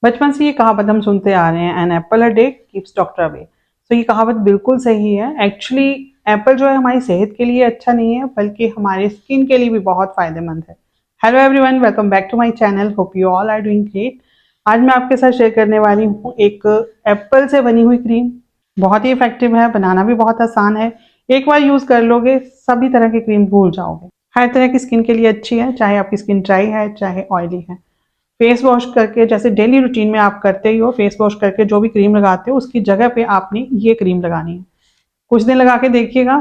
बचपन से ये कहावत हम सुनते आ रहे हैं, an apple a day keeps doctor away. तो ये कहावत बिल्कुल सही है। एक्चुअली एप्पल जो है हमारी सेहत के लिए अच्छा नहीं है, बल्कि हमारे स्किन के लिए भी बहुत फायदेमंद है। Hello everyone, welcome back to my channel. Hope you all are doing great. आज मैं आपके साथ शेयर करने वाली हूँ एक एप्पल से बनी हुई क्रीम। बहुत ही इफेक्टिव है, बनाना भी बहुत आसान है। एक बार यूज कर लोगे सभी तरह की क्रीम भूल जाओगे। हर तरह की स्किन के लिए अच्छी है, चाहे आपकी स्किन ड्राई है चाहे ऑयली है। फेस वॉश करके, जैसे डेली रूटीन में आप करते ही हो, फेस वॉश करके जो भी क्रीम लगाते हो उसकी जगह पे आपने ये क्रीम लगानी है। कुछ दिन लगा के देखिएगा,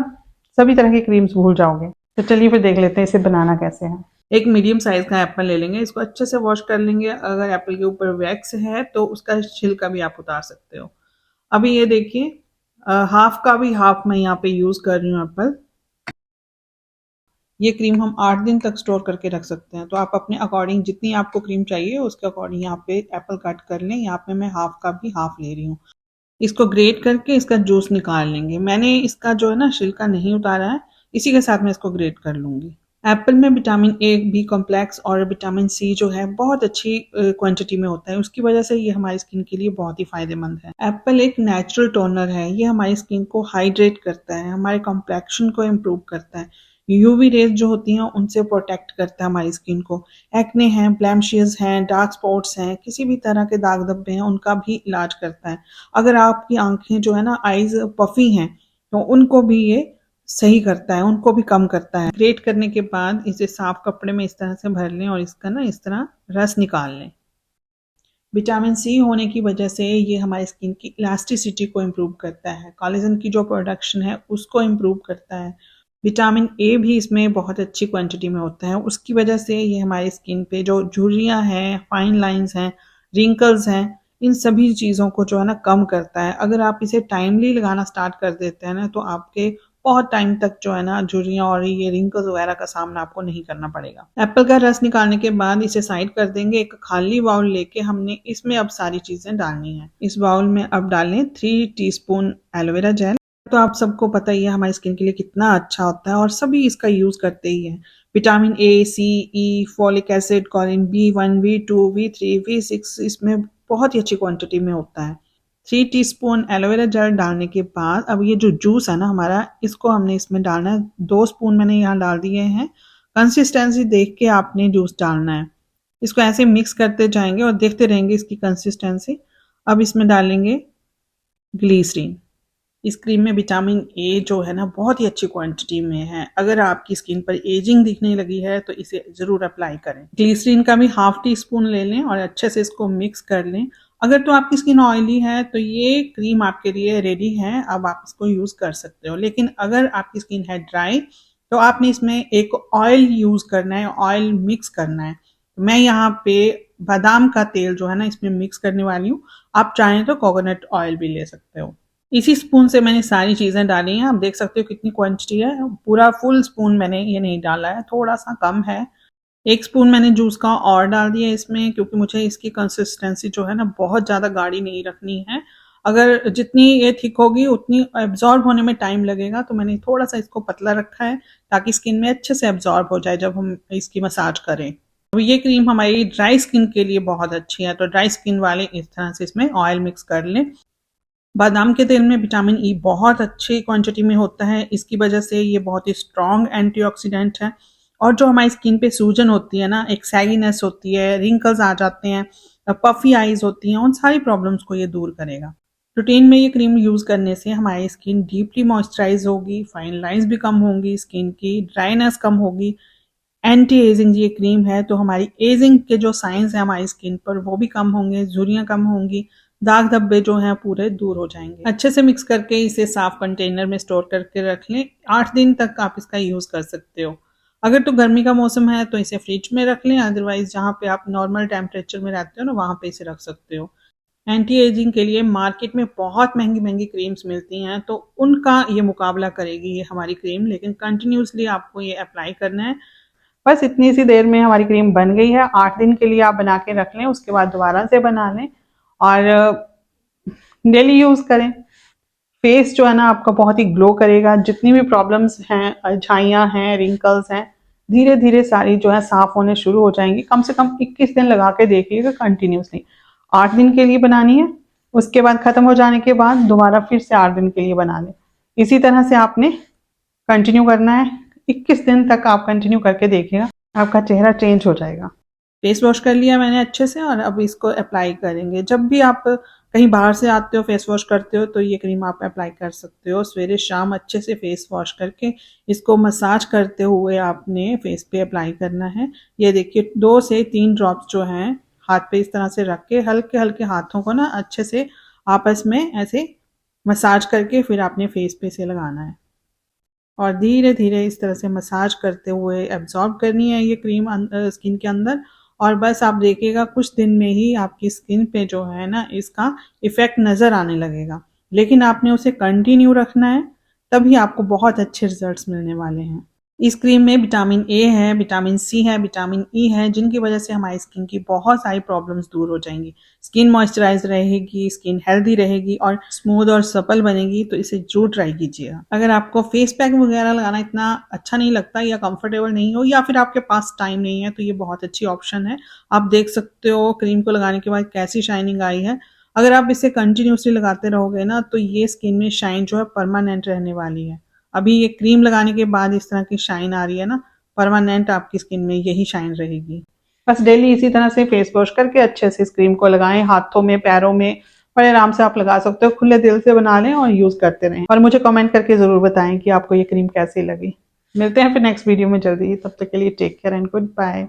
सभी तरह की क्रीम्स भूल जाओगे। तो चलिए फिर देख लेते हैं इसे बनाना कैसे है। एक मीडियम साइज का एप्पल ले लेंगे, इसको अच्छे से वॉश कर लेंगे। अगर एप्पल के ऊपर वैक्स है तो उसका छिलका भी आप उतार सकते हो। अभी ये देखिए, हाफ का भी हाफ मैं यहाँ पे यूज कर रही हूँ एप्पल। ये क्रीम हम 8 दिन तक स्टोर करके रख सकते हैं, तो आप अपने अकॉर्डिंग जितनी आपको क्रीम चाहिए उसके अकॉर्डिंग यहाँ पे एप्पल कट कर लें। यहाँ पे मैं हाफ का भी हाफ ले रही हूँ। इसको ग्रेट करके इसका जूस निकाल लेंगे। मैंने इसका जो है ना छिलका नहीं उतारा है, इसी के साथ मैं इसको ग्रेट कर लूंगी। एप्पल में विटामिन ए, बी कॉम्प्लेक्स और विटामिन सी जो है बहुत अच्छी क्वांटिटी में होता है। उसकी वजह से ये हमारी स्किन के लिए बहुत ही फायदेमंद है। एप्पल एक नेचुरल टोनर है, ये हमारी स्किन को हाइड्रेट करता है, हमारे कॉम्प्लेक्शन को इम्प्रूव करता है, यूवी रेज जो होती हैं उनसे प्रोटेक्ट करता है हमारी स्किन को। एक्ने हैं, ब्लैमिशेस हैं, डार्क स्पॉट्स हैं, किसी भी तरह के दाग धब्बे हैं, उनका भी इलाज करता है। अगर आपकी आंखें जो है ना आईज पफी हैं तो उनको भी ये सही करता है, उनको भी कम करता है। ग्रेट करने के बाद इसे साफ कपड़े में इस तरह से भर लें और इसका ना इस तरह रस निकाल लें। विटामिन सी होने की वजह से ये हमारी स्किन की इलास्टिसिटी को इम्प्रूव करता है, कोलेजन की जो प्रोडक्शन है उसको इम्प्रूव करता है। विटामिन ए भी इसमें बहुत अच्छी क्वांटिटी में होता है, उसकी वजह से ये हमारी स्किन पे जो झुर्रियाँ हैं, फाइन लाइंस हैं, रिंकल्स हैं, इन सभी चीज़ों को जो है ना कम करता है। अगर आप इसे टाइमली लगाना स्टार्ट कर देते हैं ना तो आपके बहुत टाइम तक जो है ना झुर्रियाँ और ये रिंकल्स वगैरह का सामना आपको नहीं करना पड़ेगा। एप्पल का रस निकालने के बाद इसे साइड कर देंगे। एक खाली बाउल लेके हमने इसमें अब सारी चीजें डालनी है। इस बाउल में अब डालें 3 टीस्पून एलोवेरा जेल। तो आप सबको पता ही है हमारी स्किन के लिए कितना अच्छा होता है और सभी इसका यूज करते ही हैं। Vitamin A, C, E, folic acid, choline B1, B2, B3, B6 इसमें बहुत ही अच्छी क्वांटिटी में होता है। 3 टीस्पून एलोवेरा जेल डालने के बाद अब ये जो जूस है ना हमारा, इसको हमने इसमें डालना है। 2 स्पून मैंने यहाँ डाल दिए हैं। कंसिस्टेंसी देख के आपने जूस डालना है। इसको ऐसे मिक्स करते जाएंगे और देखते रहेंगे इसकी कंसिस्टेंसी। अब इसमें डालेंगे ग्लीसरीन। इस क्रीम में विटामिन ए जो है ना बहुत ही अच्छी क्वांटिटी में है। अगर आपकी स्किन पर एजिंग दिखने लगी है तो इसे जरूर अप्लाई करें। ग्लिसरीन का भी हाफ टी स्पून ले लें और अच्छे से इसको मिक्स कर लें। अगर तो आपकी स्किन ऑयली है तो ये क्रीम आपके लिए रेडी है, अब आप इसको यूज कर सकते हो। लेकिन अगर आपकी स्किन है ड्राई तो आपने इसमें एक ऑयल यूज करना है, ऑयल मिक्स करना है। मैं यहाँ पे बादाम का तेल जो है ना इसमें मिक्स करने वाली हूँ। आप चाहें तो कोकोनट ऑयल भी ले सकते हो। इसी स्पून से मैंने सारी चीज़ें डाली हैं। आप देख सकते हो कितनी क्वांटिटी है। पूरा फुल स्पून मैंने ये नहीं डाला है, थोड़ा सा कम है। 1 स्पून मैंने जूस का और डाल दिया इसमें, क्योंकि मुझे इसकी कंसिस्टेंसी जो है ना बहुत ज़्यादा गाढ़ी नहीं रखनी है। अगर जितनी ये थिक होगी उतनी एब्जॉर्ब होने में टाइम लगेगा, तो मैंने थोड़ा सा इसको पतला रखा है ताकि स्किन में अच्छे से एब्जॉर्ब हो जाए जब हम इसकी मसाज करें। अब ये क्रीम हमारी ड्राई स्किन के लिए बहुत अच्छी है, तो ड्राई स्किन वाले इस तरह से इसमें ऑयल मिक्स कर लें। बादाम के तेल में विटामिन ई बहुत अच्छी क्वांटिटी में होता है, इसकी वजह से ये बहुत ही स्ट्रॉन्ग एंटीऑक्सीडेंट है। और जो हमारी स्किन पे सूजन होती है ना, एक सैगीनेस होती है, रिंकल्स आ जाते हैं, पफी आईज होती हैं, उन सारी प्रॉब्लम्स को ये दूर करेगा। रूटीन में ये क्रीम यूज करने से हमारी स्किन डीपली मॉइस्चराइज होगी, फाइन लाइंस भी कम होंगी, स्किन की ड्राइनेस कम होगी। एंटी एजिंग ये क्रीम है, तो हमारी एजिंग के जो साइंस है हमारी स्किन पर वो भी कम होंगे, झुर्रियाँ कम होंगी, दाग धब्बे जो हैं पूरे दूर हो जाएंगे। अच्छे से मिक्स करके इसे साफ कंटेनर में स्टोर करके रख लें। 8 दिन तक आप इसका यूज कर सकते हो। अगर तो गर्मी का मौसम है तो इसे फ्रिज में रख लें, अदरवाइज जहाँ पे आप नॉर्मल टेम्परेचर में रहते हो ना वहाँ पे इसे रख सकते हो। एंटी एजिंग के लिए मार्केट में बहुत महंगी महंगी क्रीम्स मिलती हैं, तो उनका ये मुकाबला करेगी ये हमारी क्रीम, लेकिन कंटिन्यूसली आपको ये अप्लाई करना है। बस इतनी सी देर में हमारी क्रीम बन गई है। 8 दिन के लिए आप बना के रख लें, उसके बाद दोबारा से बना लें और डेली यूज करें। फेस जो है ना आपका बहुत ही ग्लो करेगा। जितनी भी प्रॉब्लम्स हैं, झाइयाँ हैं, रिंकल्स हैं, धीरे धीरे सारी जो है साफ होने शुरू हो जाएंगी। कम से कम 21 दिन लगा के देखिएगा कंटिन्यूसली। 8 दिन के लिए बनानी है, उसके बाद खत्म हो जाने के बाद दोबारा फिर से 8 दिन के लिए बना लें। इसी तरह से आपने कंटिन्यू करना है। 21 दिन तक आप कंटिन्यू करके देखिएगा, आपका चेहरा चेंज हो जाएगा। फेस वॉश कर लिया मैंने अच्छे से और अब इसको अप्लाई करेंगे। जब भी आप कहीं बाहर से आते हो, फेस वॉश करते हो, तो ये क्रीम आप अप्लाई कर सकते हो। सवेरे शाम अच्छे से फेस वॉश करके इसको मसाज करते हुए आपने फेस पे अप्लाई करना है। ये देखिए 2 से 3 ड्रॉप्स जो हैं हाथ पे इस तरह से रख के हल्के हल्के हाथों को ना अच्छे से आपस में ऐसे मसाज करके फिर आपने फेस पे से लगाना है और धीरे धीरे इस तरह से मसाज करते हुए एब्जॉर्ब करनी है ये क्रीम स्किन के अंदर। और बस आप देखिएगा कुछ दिन में ही आपकी स्किन पे जो है ना इसका इफेक्ट नज़र आने लगेगा, लेकिन आपने उसे कंटिन्यू रखना है, तभी आपको बहुत अच्छे रिजल्ट्स मिलने वाले हैं। इस क्रीम में विटामिन ए है, विटामिन सी है, विटामिन ई है, जिनकी वजह से हमारी स्किन की बहुत सारी प्रॉब्लम्स दूर हो जाएंगी। स्किन मॉइस्चराइज रहेगी, स्किन हेल्दी रहेगी और स्मूथ और सपल बनेगी। तो इसे जरूर ट्राई कीजिएगा। अगर आपको फेस पैक वगैरह लगाना इतना अच्छा नहीं लगता या कंफर्टेबल नहीं हो या फिर आपके पास टाइम नहीं है, तो ये बहुत अच्छी ऑप्शन है। आप देख सकते हो क्रीम को लगाने के बाद कैसी शाइनिंग आई है। अगर आप इसे कंटिन्यूसली लगाते रहोगे ना, तो ये स्किन में शाइन जो है परमानेंट रहने वाली है। अभी ये क्रीम लगाने के बाद इस तरह की शाइन आ रही है ना, परमानेंट आपकी स्किन में यही शाइन रहेगी। बस डेली इसी तरह से फेस वॉश करके अच्छे से इस क्रीम को लगाएं, हाथों में, पैरों में, बड़े आराम से आप लगा सकते हो। खुले दिल से बना लें और यूज करते रहें और मुझे कमेंट करके जरूर बताएं कि आपको ये क्रीम कैसी लगी। मिलते हैं फिर नेक्स्ट वीडियो में जल्दी। तब तक के लिए take care and good bye.